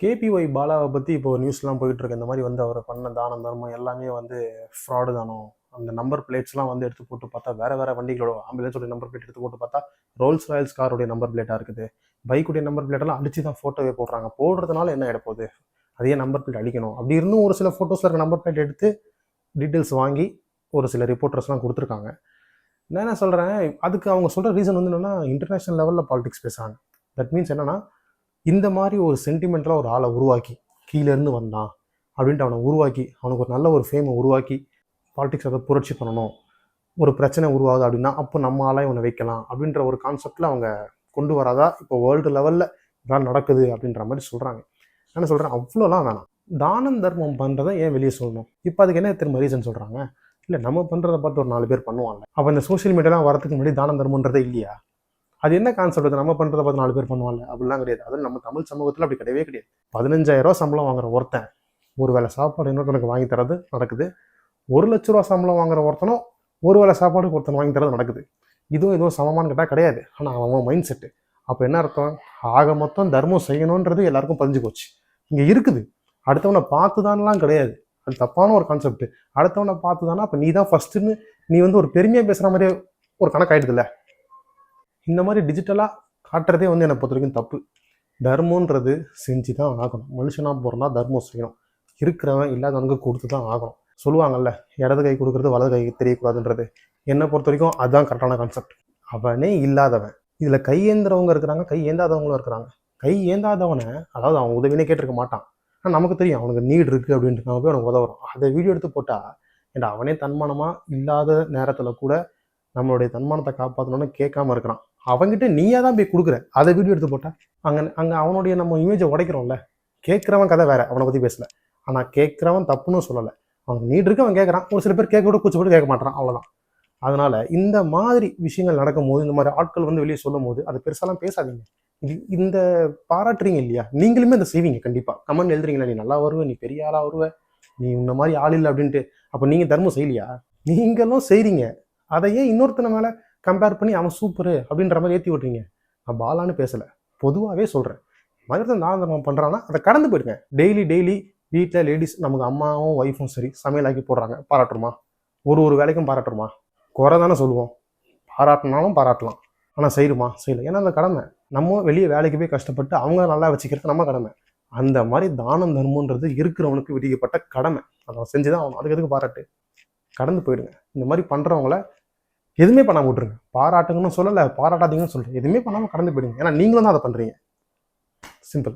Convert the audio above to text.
KPY பாலாவை பற்றி இப்போ நியூஸ்லாம் போயிட்டு இருக்கு. இந்த மாதிரி வந்து அவர் பண்ண தானம் தர்மம் எல்லாமே வந்து ஃப்ராடு தானோ. அந்த நம்பர் பிளேட்ஸ்லாம் வந்து எடுத்து போட்டு பார்த்தா வேற வேற வண்டிகளோட ஆம்புலன்ஸோட நம்பர் பிளேட் எடுத்து போட்டு பார்த்தா ரோல்ஸ் ராயல்ஸ் காரோடைய நம்பர் பிளேட்டாக இருக்குது. பைக்குடைய நம்பர் பிளேட்டெல்லாம் அடிச்சு தான் ஃபோட்டோவே போடுறாங்க. போடுறதுனால என்ன ஆகிட போகுது? அதே நம்பர் பிளேட் அடிக்கணும். அப்படி இருந்தும் ஒரு சில ஃபோட்டோஸில் இருக்க நம்பர் பிளேட் எடுத்து டீட்டெயில்ஸ் வாங்கி ஒரு சில ரிப்போர்ட்டர்ஸ்லாம் கொடுத்துருக்காங்க. நான் என்ன சொல்கிறேன், அதுக்கு அவங்க சொல்கிற ரீசன் வந்து என்னென்னா இன்டர்நேஷ்னல் லெவலில் பாலிடிக்ஸ் பேசுகிறாங்க. தட் மீன்ஸ் என்னென்னா, இந்த மாதிரி ஒரு சென்டிமெண்ட்டாக ஒரு ஆளை உருவாக்கி கீழேருந்து வந்தான் அப்படின்ட்டு அவனை உருவாக்கி அவனுக்கு ஒரு நல்ல ஒரு ஃபேமை உருவாக்கி பாலிடிக்ஸ் அதை புரட்சி பண்ணணும். ஒரு பிரச்சனை உருவாகுது அப்படின்னா அப்போ நம்ம ஆளாக இவனை வைக்கலாம் அப்படின்ற ஒரு கான்செப்டில் அவங்க கொண்டு வராதா இப்போ வேர்ல்டு லெவலில் இதான் நடக்குது அப்படின்ற மாதிரி சொல்கிறாங்க. என்ன சொல்கிறேன், அவ்வளோலாம் வேணாம். தானம் தர்மம் பண்ணுறதை ஏன் வெளியே சொல்லணும்? இப்போ அதுக்கு என்ன திரும்ப ரீசன் சொல்கிறாங்க? இல்லை, நம்ம பண்ணுறதை பார்த்து ஒரு 4 பேர் பண்ணுவாங்க. அப்போ இந்த சோஷியல் மீடியாலாம் வரதுக்கு முன்னாடி தானம் தர்மன்றதே இல்லையா? அது என்ன கான்செப்ட்? நம்ம பண்ணுறதை பார்த்து 4 பேர் பண்ணுவாங்க அப்படிலாம் கிடையாது. அதுவும் நம்ம தமிழ் சமூகத்தில் அப்படி கிடையவே கிடையாது. 15,000 சம்பளம் வாங்குற ஒருத்தன் ஒரு வேளை சாப்பாடு இன்னொருத்தனுக்கு வாங்கி தரது நடக்குது. 1 லட்ச ரூபா சம்பளம் வாங்குற ஒருத்தனும் ஒரு வேளை சாப்பாடுக்கு ஒருத்தன் வாங்கி தரது நடக்குது. இதுவும் சமமானு கேட்டால் கிடையாது. ஆனால் அவன் மைண்ட் செட்டு. அப்போ என்ன அர்த்தம்? ஆக மொத்தம் தர்மம் செய்யணுன்றது எல்லாருக்கும் பதிஞ்சு போச்சு. இங்கே இருக்குது. அடுத்தவனை பார்த்து தானலாம் கிடையாது. அது தப்பான ஒரு கான்செப்ட். அடுத்தவனை பார்த்து தானே அப்போ நீ தான் ஃபர்ஸ்ட்டுன்னு நீ வந்து ஒரு பெருமையாக பேசுகிற மாதிரியே ஒரு கணக்காயிடுதுல்ல. இந்த மாதிரி டிஜிட்டலாக காட்டுறதே வந்து என்னை பொறுத்த வரைக்கும் தப்பு. தர்மன்றது செஞ்சு தான் ஆகணும். மனுஷனாக போகிறதா தர்மம் செய்யணும். இருக்கிறவன் இல்லாதவனுக்கு கொடுத்து தான் ஆகணும். சொல்லுவாங்கல்ல, இடது கை கொடுக்குறது வலது கை தெரியக்கூடாதுன்றது. என்னை பொறுத்த வரைக்கும் அதுதான் கரெக்டான கான்செப்ட். அவனே இல்லாதவன். இதில் கை ஏந்துறவங்க இருக்கிறாங்க, கை ஏந்தாதவங்களும் இருக்கிறாங்க. கை ஏந்தாதவனை, அதாவது அவன் உதவினே கேட்டிருக்க மாட்டான். ஆனால் நமக்கு தெரியும் அவனுக்கு நீட் இருக்குது அப்படின்ட்டு நம்ம போய் அவனுக்கு உதவுறோம். அதை வீடியோ எடுத்து போட்டால் ஏன்னா அவனே தன்மானமாக இல்லாத நேரத்தில் கூட நம்மளுடைய தன்மானத்தை காப்பாற்றணும்னு கேட்காம இருக்கிறான். அவங்ககிட்ட நீயா தான் போய் கொடுக்குற. அதை வீடியோ எடுத்து போட்டா அங்கே அவனுடைய நம்ம இமேஜை உடைக்கிறோம்ல. கேட்குறவன் கதை வேற, அவனை பற்றி பேசல. ஆனால் கேட்குறவன் தப்புன்னு சொல்லலை. அவனுக்கு நீட் இருக்கு, அவன் கேட்குறான். ஒரு சில பேர் கேட்க கூட கூச்சப்பட்டு கேட்க மாட்டான், அவ்வளோதான். அதனால இந்த மாதிரி விஷயங்கள் நடக்கும்போது, இந்த மாதிரி ஆட்கள் வந்து வெளியே சொல்லும் போது அது பெருசாலாம் பேசாதீங்க. இந்த பாராட்டுறீங்க இல்லையா, நீங்களுமே அதை செய்வீங்க. கண்டிப்பாக கமெண்ட் எழுதுறீங்களா, நீ நல்லா வருவ, நீ பெரிய ஆளாக வருவ, நீ இந்த மாதிரி ஆள் இல்லை அப்படின்ட்டு. அப்போ நீங்கள் தர்மம் செய்யலையா? நீங்களும் செய்கிறீங்க. அதையே இன்னொருத்தனை மேலே கம்பேர் பண்ணி அவன் சூப்பரு அப்படின்ற மாதிரி ஏற்றி விட்றீங்க. நான் பாலான்னு பேசலை, பொதுவாகவே சொல்கிறேன். மதத்தை தான தர்மம் பண்ணுறான்னா அதை கடந்து போயிடுங்க. டெய்லி வீட்டில் லேடிஸ் நமக்கு அம்மாவும் ஒய்ஃபும் சரி சமையலாக்கி போடுறாங்க, பாராட்டுருமா? ஒரு வேலைக்கும் பாராட்டுருமா? குறை தானே சொல்லுவோம். பாராட்டினாலும் பாராட்டலாம், ஆனால் செய்யுமா? செய்யலை. ஏன்னா அந்த கடமை. நம்ம வெளியே வேலைக்கு போய் கஷ்டப்பட்டு அவங்க நல்லா வச்சுக்கிறது நம்ம கடமை. அந்த மாதிரி தானம் தர்மன்றது இருக்கிறவனுக்கு விதிக்கப்பட்ட கடமை. அதை செஞ்சு தான் ஆகணும். அதுக்கு எதுக்கு பாராட்டு? கடந்து போயிடுங்க. இந்த மாதிரி பண்ணுறவங்கள எதுவுமே பண்ணாமல் விட்டுருங்க. பாராட்டுங்கன்னு சொல்லலை, பாராட்டாதீங்கன்னு சொல்கிறேன். எதுவுமே பண்ணாமல் கடந்து போயிடுங்க. ஏன்னா நீங்களும் தான் அதை பண்ணுறீங்க. சிம்பிள்.